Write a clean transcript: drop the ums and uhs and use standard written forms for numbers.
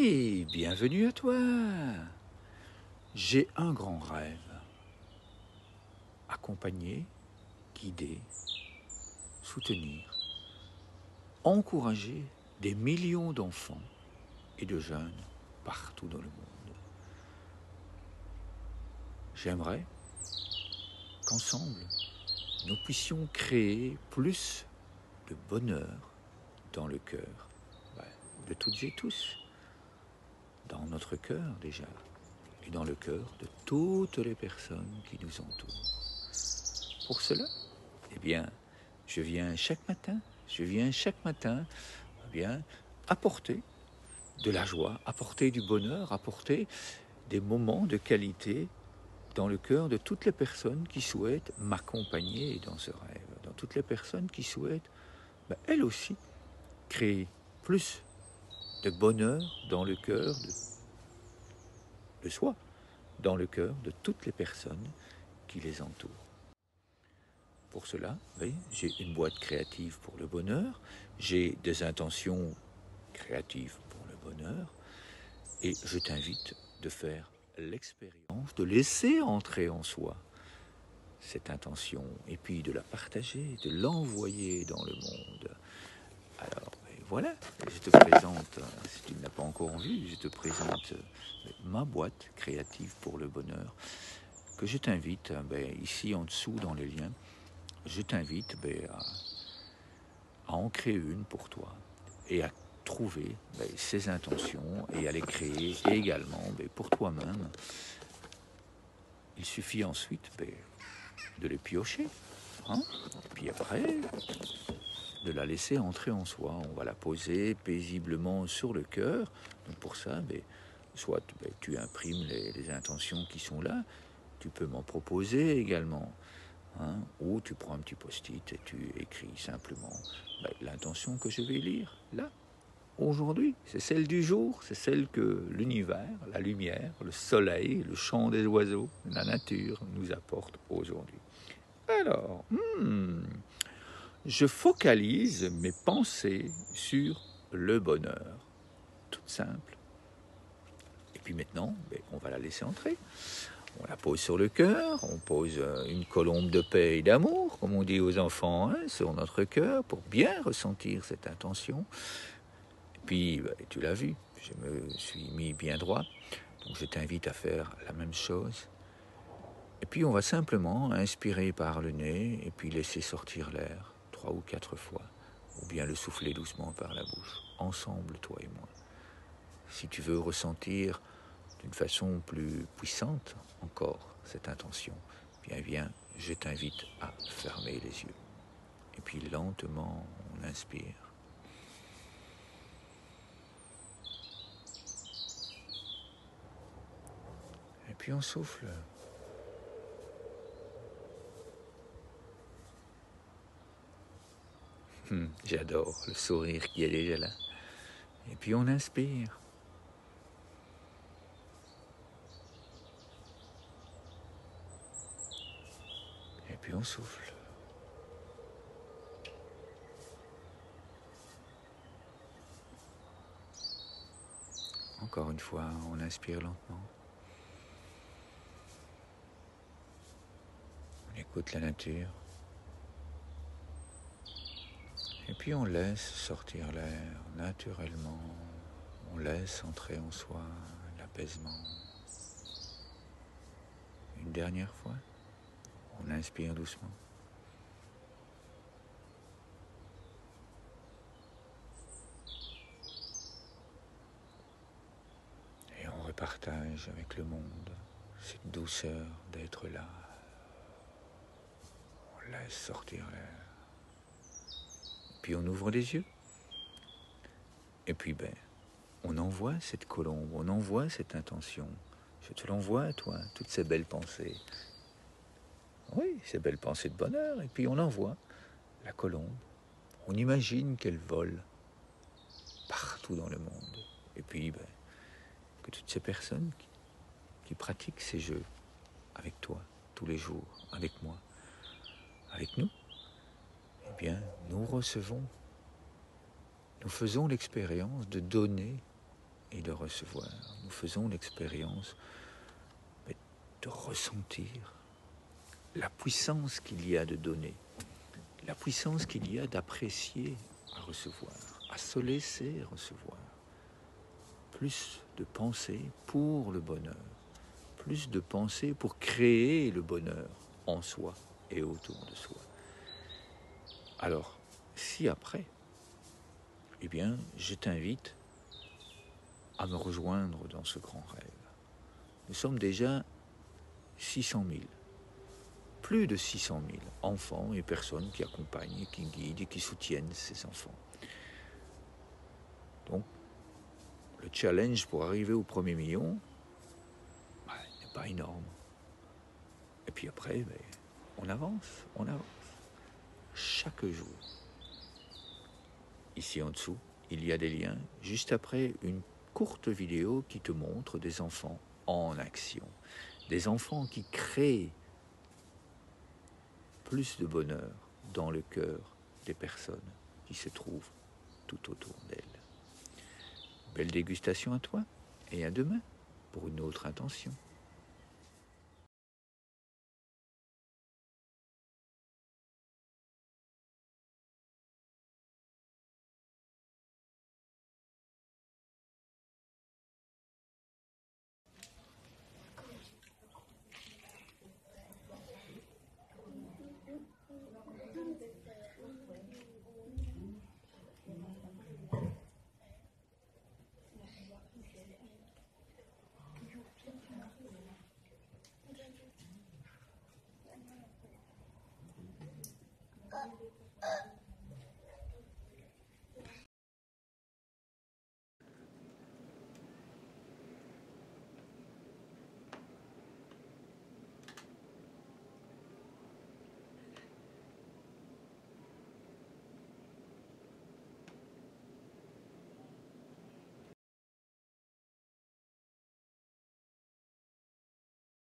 Et bienvenue à toi. J'ai un grand rêve. Accompagner, guider, soutenir, encourager des millions d'enfants et de jeunes partout dans le monde. J'aimerais qu'ensemble, nous puissions créer plus de bonheur dans le cœur de toutes et tous, dans notre cœur déjà, et dans le cœur de toutes les personnes qui nous entourent. Pour cela, eh bien, je viens chaque matin, apporter de la joie, apporter du bonheur, apporter des moments de qualité dans le cœur de toutes les personnes qui souhaitent m'accompagner dans ce rêve, dans toutes les personnes qui souhaitent, elles aussi, créer plus de bonheur dans le cœur de soi, dans le cœur de toutes les personnes qui les entourent. Pour cela, oui, j'ai une boîte créative pour le bonheur, j'ai des intentions créatives pour le bonheur, et je t'invite de faire l'expérience de laisser entrer en soi cette intention, et puis de la partager, de l'envoyer dans le monde. Alors, voilà, je te présente, si tu ne l'as pas encore vu, je te présente ma boîte créative pour le bonheur, que je t'invite, ici en dessous dans les liens, je t'invite à en créer une pour toi et à trouver ces intentions et à les créer également pour toi-même. Il suffit ensuite de les piocher, puis après de la laisser entrer en soi. On va la poser paisiblement sur le cœur. Donc pour ça, soit tu imprimes les intentions qui sont là, tu peux m'en proposer également. Ou tu prends un petit post-it et tu écris simplement l'intention que je vais lire là, aujourd'hui. C'est celle du jour, c'est celle que l'univers, la lumière, le soleil, le chant des oiseaux, la nature nous apporte aujourd'hui. Alors, je focalise mes pensées sur le bonheur. Tout simple. Et puis maintenant, on va la laisser entrer. On la pose sur le cœur, on pose une colombe de paix et d'amour, comme on dit aux enfants, sur notre cœur, pour bien ressentir cette intention. Et puis, tu l'as vu, je me suis mis bien droit, donc je t'invite à faire la même chose. Et puis, on va simplement inspirer par le nez, et puis laisser sortir l'air 3 ou 4 fois, ou bien le souffler doucement par la bouche, ensemble, toi et moi. Si tu veux ressentir d'une façon plus puissante encore cette intention, viens, je t'invite à fermer les yeux. Et puis lentement, on inspire. Et puis on souffle. J'adore le sourire qui est déjà là. Et puis on inspire. Et puis on souffle. Encore une fois, on inspire lentement. On écoute la nature. Et puis on laisse sortir l'air naturellement. On laisse entrer en soi l'apaisement. Une dernière fois, on inspire doucement. Et on repartage avec le monde cette douceur d'être là. On laisse sortir l'air. Puis on ouvre les yeux. Et puis on envoie cette colombe, on envoie cette intention. Je te l'envoie à toi, toutes ces belles pensées. Oui, ces belles pensées de bonheur. Et puis on envoie la colombe. On imagine qu'elle vole partout dans le monde. Et puis que toutes ces personnes qui pratiquent ces jeux avec toi, tous les jours, avec moi, avec nous, eh bien, nous recevons, nous faisons l'expérience de donner et de recevoir. Nous faisons l'expérience de ressentir la puissance qu'il y a de donner, la puissance qu'il y a d'apprécier à recevoir, à se laisser recevoir. Plus de pensée pour le bonheur, plus de pensée pour créer le bonheur en soi et autour de soi. Alors, si après, eh bien, je t'invite à me rejoindre dans ce grand rêve. Nous sommes déjà 600 000, plus de 600 000 enfants et personnes qui accompagnent, qui guident et qui soutiennent ces enfants. Donc, le challenge pour arriver au 1er million n'est pas énorme. Et puis après, on avance. Chaque jour. Ici en dessous, il y a des liens, juste après une courte vidéo qui te montre des enfants en action. Des enfants qui créent plus de bonheur dans le cœur des personnes qui se trouvent tout autour d'elles. Belle dégustation à toi et à demain pour une autre intention.